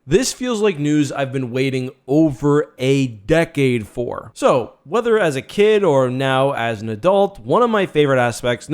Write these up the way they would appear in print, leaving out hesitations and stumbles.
This feels like news I've been waiting over a decade for. So, whether as a kid or now as an adult, my favorite aspect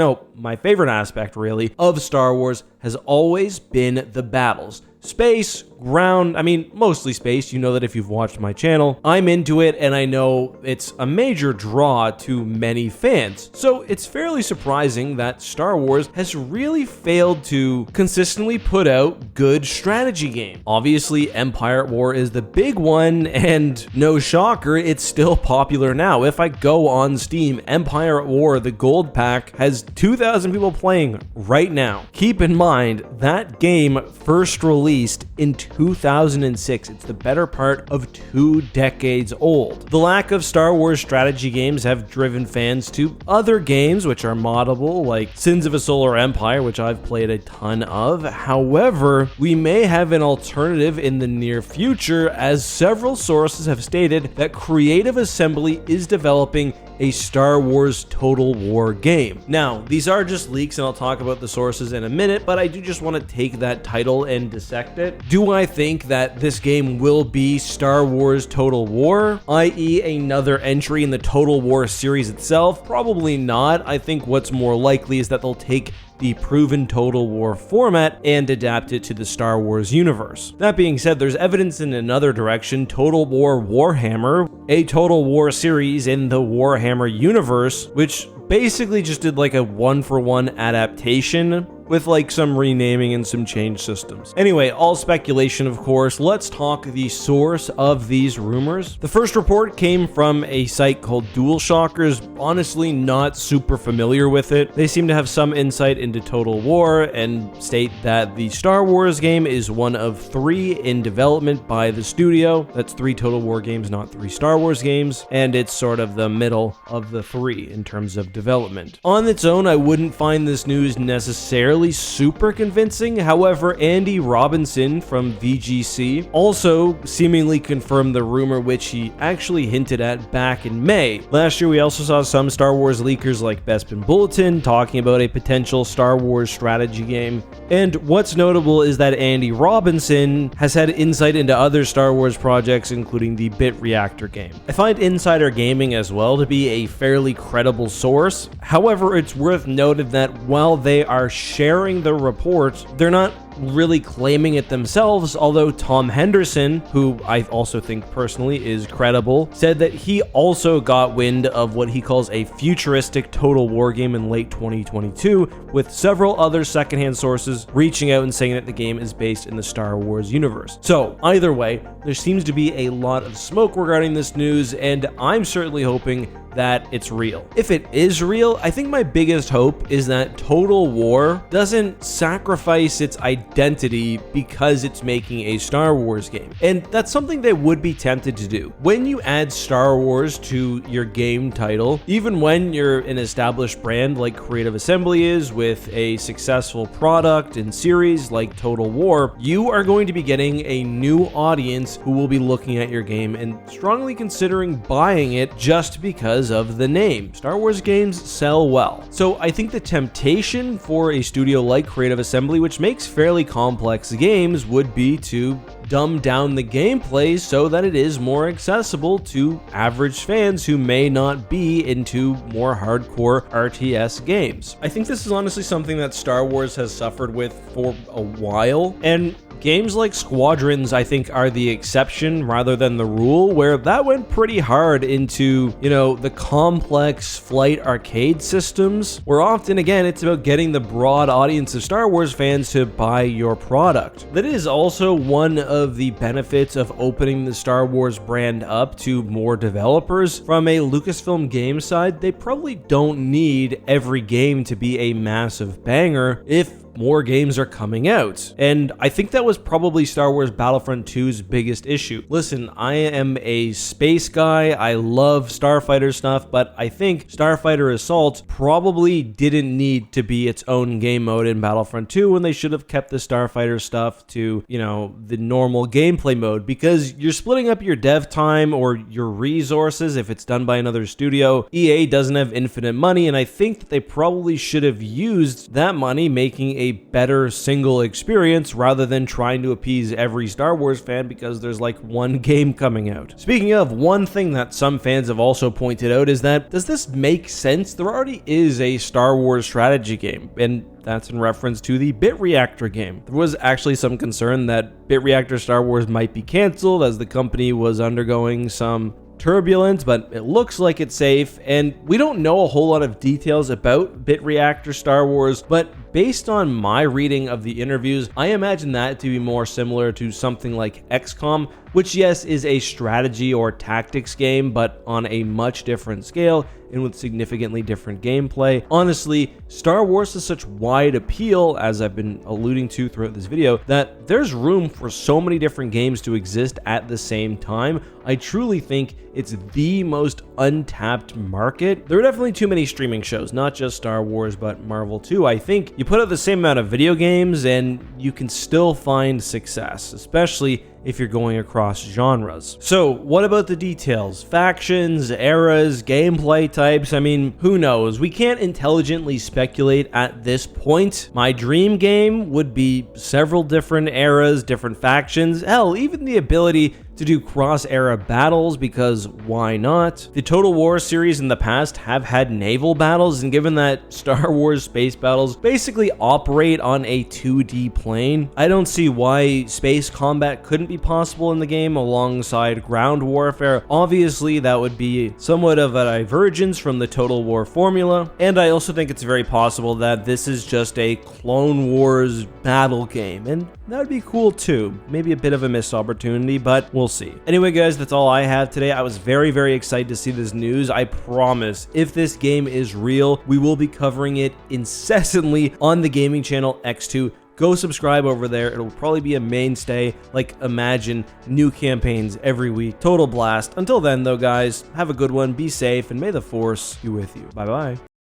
really, of Star Wars has always been the battles. Space, ground, mostly space. You know that if you've watched my channel. I'm into it, and I know it's a major draw to many fans. So it's fairly surprising that Star Wars has really failed to consistently put out good strategy games. Obviously, Empire at War is the big one, and no shocker, it's still popular now. If I go on Steam, Empire at War, the gold pack, has 2,000 people playing right now. Keep in mind, that game first released in 2006. It's the better part of 2 decades old. The lack of Star Wars strategy games have driven fans to other games which are moddable, like Sins of a Solar Empire, which I've played a ton of. However, we may have an alternative in the near future, as several sources have stated that Creative Assembly is developing a Star Wars Total War game. Now, these are just leaks, and I'll talk about the sources in a minute, but I do just want to take that title and dissect it. Do I think that this game will be Star Wars Total War, i.e. another entry in the Total War series itself? Probably not. I think what's more likely is that they'll take the proven Total War format and adapt it to the Star Wars universe. That being said, there's evidence in another direction. Total War Warhammer, a Total War series in the Warhammer universe, which basically just did like a one-for-one adaptation with like some renaming and some change systems. Anyway, all speculation, of course. Let's talk the source of these rumors. The first report came from a site called DualShockers. Honestly, not super familiar with it. They seem to have some insight into Total War and state that the Star Wars game is one of 3 in development by the studio. That's 3 Total War games, not 3 Star Wars games, and it's sort of the middle of the 3 in terms of development. On its own, I wouldn't find this news necessarily super convincing. However, Andy Robinson from VGC also seemingly confirmed the rumor, which he actually hinted at back in May. Last year, we also saw some Star Wars leakers like Bespin Bulletin talking about a potential Star Wars strategy game. And what's notable is that Andy Robinson has had insight into other Star Wars projects, including the Bit Reactor game. I find Insider Gaming as well to be a fairly credible source. However, it's worth noting that while they are sharing the report, they're not really claiming it themselves, although Tom Henderson, who I also think personally is credible, said that he also got wind of what he calls a futuristic Total War game in late 2022, with several other secondhand sources reaching out and saying that the game is based in the Star Wars universe. So either way, there seems to be a lot of smoke regarding this news, and I'm certainly hoping that it's real. If it is real, I think my biggest hope is that Total War doesn't sacrifice its identity because it's making a Star Wars game. And that's something they would be tempted to do. When you add Star Wars to your game title, even when you're an established brand like Creative Assembly is, with a successful product and series like Total War, you are going to be getting a new audience who will be looking at your game and strongly considering buying it just because of the name. Star Wars games sell well. So I think the temptation for a studio like Creative Assembly, which makes fairly complex games, would be to dumb down the gameplay so that it is more accessible to average fans who may not be into more hardcore RTS games. I think this is honestly something that Star Wars has suffered with for a while, and games like Squadrons, I think, are the exception rather than the rule, where that went pretty hard into, the complex flight arcade systems, where often, again, it's about getting the broad audience of Star Wars fans to buy your product. That is also one of the benefits of opening the Star Wars brand up to more developers. From a Lucasfilm game side, they probably don't need every game to be a massive banger if more games are coming out. And I think that was probably Star Wars Battlefront 2's biggest issue. Listen, I am a space guy. I love Starfighter stuff, but I think Starfighter Assault probably didn't need to be its own game mode in Battlefront 2 when they should have kept the Starfighter stuff to, the normal gameplay mode, because you're splitting up your dev time or your resources if it's done by another studio. EA doesn't have infinite money, and I think that they probably should have used that money making a better single experience rather than trying to appease every Star Wars fan because there's like one game coming out. Speaking of, one thing that some fans have also pointed out is that, does this make sense? There already is a Star Wars strategy game, and that's in reference to the Bit Reactor game. There was actually some concern that Bit Reactor Star Wars might be canceled as the company was undergoing some turbulence, but it looks like it's safe, and we don't know a whole lot of details about Bit Reactor Star Wars, but based on my reading of the interviews, I imagine that to be more similar to something like XCOM, which yes is a strategy or tactics game, but on a much different scale and with significantly different gameplay. Honestly, Star Wars has such wide appeal, as I've been alluding to throughout this video, that there's room for so many different games to exist at the same time. I truly think it's the most untapped market. There are definitely too many streaming shows, not just Star Wars, but Marvel too. I think you put out the same amount of video games and you can still find success, especially if you're going across genres. So what about the details? Factions, eras, gameplay types, I mean, who knows? We can't intelligently speculate at this point. My dream game would be several different eras, different factions, hell, even the ability to do cross-era battles, because why not? The Total War series in the past have had naval battles, and given that Star Wars space battles basically operate on a 2D plane, I don't see why space combat couldn't be possible in the game alongside ground warfare. Obviously, that would be somewhat of a divergence from the Total War formula, and I also think it's very possible that this is just a Clone Wars battle game, and that would be cool too. Maybe a bit of a missed opportunity, but we'll see. Anyway, guys, that's all I have today. I was very, very excited to see this news. I promise, if this game is real, we will be covering it incessantly on the gaming channel X2. Go subscribe over there. It'll probably be a mainstay. Like, imagine new campaigns every week. Total blast. Until then, though, guys, have a good one. Be safe, and may the Force be with you. Bye-bye.